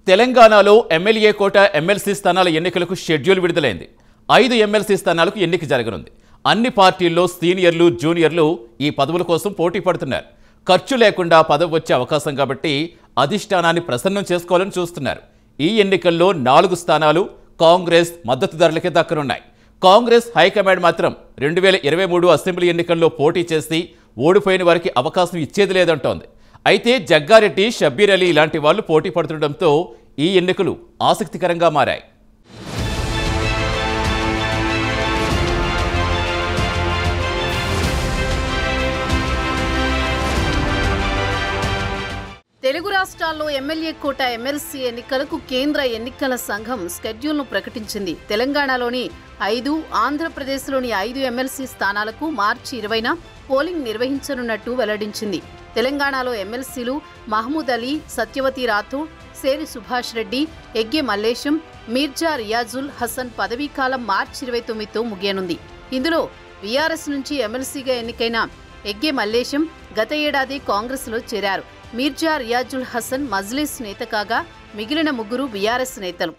తెలంగాణలో ఎమ్మెల్యే కోట ఎమ్మెల్సీ స్థానాల ఎన్నికలకు షెడ్యూల్ విడుదలైంది. 5 ఎమ్మెల్సీ స్థానాలకు ఎన్నిక జరగనుంది. అన్ని పార్టీల్లో సీనియర్లు, జూనియర్లు ఈ పదవుల కోసం పోటీ పడుతున్నారు. ఖర్చు లేకుండా పదవి వచ్చే అవకాశం కాబట్టి అధిష్టానాన్ని ప్రసన్నం చేసుకోవాలని చూస్తున్నారు. ఈ ఎన్నికల్లో 4 స్థానాలు కాంగ్రెస్ మద్దతుదారులకే దక్కనున్నాయి. కాంగ్రెస్ హైకమాండ్ మాత్రం 2023 అసెంబ్లీ ఎన్నికల్లో పోటీ చేసి ఓడిపోయిన వారికి అవకాశం ఇచ్చేది లేదంటోంది. అయితే జగ్గారెడ్డి, షబ్బీర్ అలీ ఇలాంటి వాళ్ళు పోటీ పడుతుండటంతో ఈ ఎన్నికలు ఆసక్తికరంగా మారాయి. తెలుగు రాష్ట్రాల్లో ఎమ్మెల్యే కోట ఎమ్మెల్సీ ఎన్నికలకు కేంద్ర ఎన్నికల సంఘం షెడ్యూల్ను ప్రకటించింది. తెలంగాణలోని 5, ఆంధ్రప్రదేశ్లోని 5 ఎమ్మెల్సీ స్థానాలకు మార్చి 20న పోలింగ్ నిర్వహించనున్నట్టు వెల్లడించింది. తెలంగాణలో ఎమ్మెల్సీలు మహమూద్ అలీ, సత్యవతి రాథోడ్, సేరి సుభాష్ రెడ్డి, ఎగ్గే మల్లేశం, మీర్జా రియాజుల్ హసన్ పదవీకాలం మార్చి 29తో ముగియనుంది. ఇందులో బీఆర్ఎస్ నుంచి ఎమ్మెల్సీగా ఎన్నికైన ఎగ్గే మల్లేశం గత ఏడాది కాంగ్రెస్లో చేరారు. మీర్జా రియాజుల్ హసన్ మజ్లిస్ నేత కాగా మిగిలిన 3 బీఆర్ఎస్ నేతలు.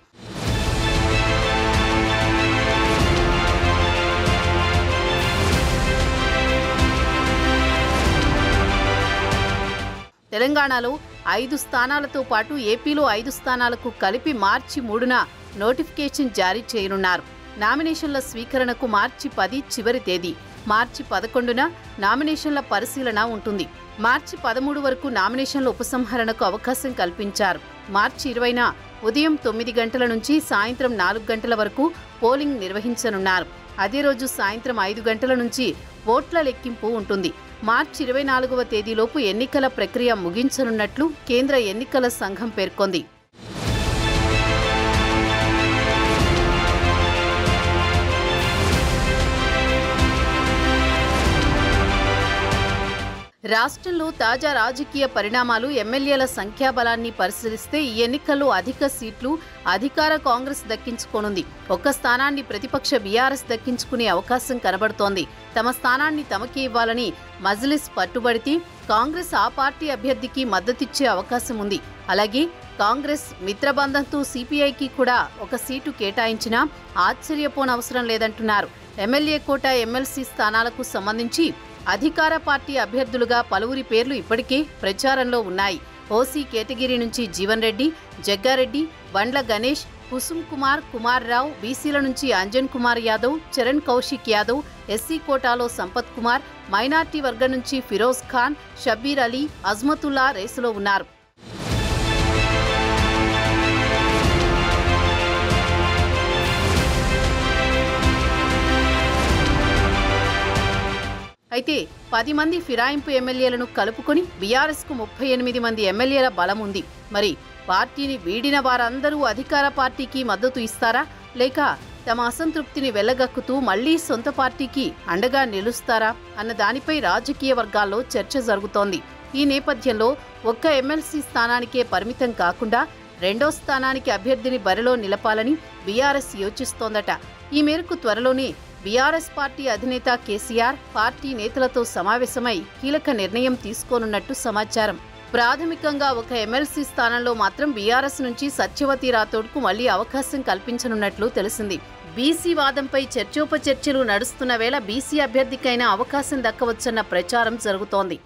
తెలంగాణలో 5 స్థానాలతో పాటు ఏపీలో 5 స్థానాలకు కలిపి మార్చి 3న నోటిఫికేషన్ జారీ చేయనున్నారు. నామినేషన్ల స్వీకరణకు మార్చి 10 చివరి తేదీ. మార్చి 11న నామినేషన్ల పరిశీలన ఉంటుంది. మార్చి 13 వరకు నామినేషన్ల ఉపసంహరణకు అవకాశం కల్పించారు. మార్చి 20న ఉదయం 9 గంటల నుంచి సాయంత్రం 4 గంటల వరకు పోలింగ్ నిర్వహించనున్నారు. అదే రోజు సాయంత్రం 5 గంటల నుంచి ఓట్ల లెక్కింపు ఉంటుంది. మార్చి 24వ తేదీలోపు ఎన్నికల ప్రక్రియ ముగించనున్నట్లు కేంద్ర ఎన్నికల సంఘం పేర్కొంది. రాష్ట్రంలో తాజా రాజకీయ పరిణామాలు, ఎమ్మెల్యేల సంఖ్యాబలాన్ని పరిశీలిస్తే ఈ ఎన్నికల్లో అధిక సీట్లు అధికార కాంగ్రెస్ దక్కించుకోనుంది. ఒక్క స్థానాన్ని ప్రతిపక్ష బీఆర్ఎస్ దక్కించుకునే అవకాశం కనబడుతోంది. తమ స్థానాన్ని తమకే ఇవ్వాలని మజ్లిస్ పట్టుబడితే కాంగ్రెస్ ఆ పార్టీ అభ్యర్థికి మద్దతిచ్చే అవకాశం ఉంది. అలాగే కాంగ్రెస్ మిత్రబంధంతో సిపిఐకి కూడా ఒక సీటు కేటాయించినా ఆశ్చర్యపోనవసరం లేదంటున్నారు. ఎమ్మెల్యే కోట ఎమ్మెల్సీ స్థానాలకు సంబంధించి అధికార పార్టీ అభ్యర్థులుగా పలువురి పేర్లు ఇప్పటికే ప్రచారంలో ఉన్నాయి. ఓసీ కేటగిరీ నుంచి జీవన్ రెడ్డి, జగ్గారెడ్డి, బండ్ల గణేష్, కుసుమ్ కుమార్, కుమార్ రావు, బీసీల నుంచి అంజన్ కుమార్ యాదవ్, చరణ్ కౌశిక్ యాదవ్, ఎస్సీ కోటాలో సంపత్ కుమార్, మైనార్టీ వర్గం నుంచి ఫిరోజ్ ఖాన్, షబ్బీర్ అలీ, అజ్మతుల్లా రేసులో ఉన్నారు. అయితే 10 మంది ఫిరాయింపు ఎమ్మెల్యేలను కలుపుకొని బీఆర్ఎస్కు 38 మంది ఎమ్మెల్యేల బలం ఉంది. మరి పార్టీని వీడిన వారందరూ అధికార పార్టీకి మద్దతు ఇస్తారా, లేక తమ అసంతృప్తిని వెళ్లగక్కుతూ మళ్లీ సొంత పార్టీకి అండగా నిలుస్తారా అన్న దానిపై రాజకీయ వర్గాల్లో చర్చ జరుగుతోంది. ఈ నేపథ్యంలో ఒక్క ఎమ్మెల్సీ స్థానానికే పరిమితం కాకుండా 2వ స్థానానికి అభ్యర్థిని బరిలో నిలపాలని బీఆర్ఎస్ యోచిస్తోందట. ఈ మేరకు త్వరలోనే బీఆర్ఎస్ పార్టీ అధినేత కేసీఆర్ పార్టీ నేతలతో సమావేశమై కీలక నిర్ణయం తీసుకోనున్నట్టు సమాచారం. ప్రాథమికంగా ఒక ఎమ్మెల్సీ స్థానంలో మాత్రం బీఆర్ఎస్ నుంచి సత్యవతి రాథోడ్కు మళ్లీ అవకాశం కల్పించనున్నట్లు తెలిసింది. బీసీ వాదంపై చర్చోపచర్చలు నడుస్తున్న వేళ బీసీ అభ్యర్థికైనా అవకాశం దక్కవచ్చన్న ప్రచారం జరుగుతోంది.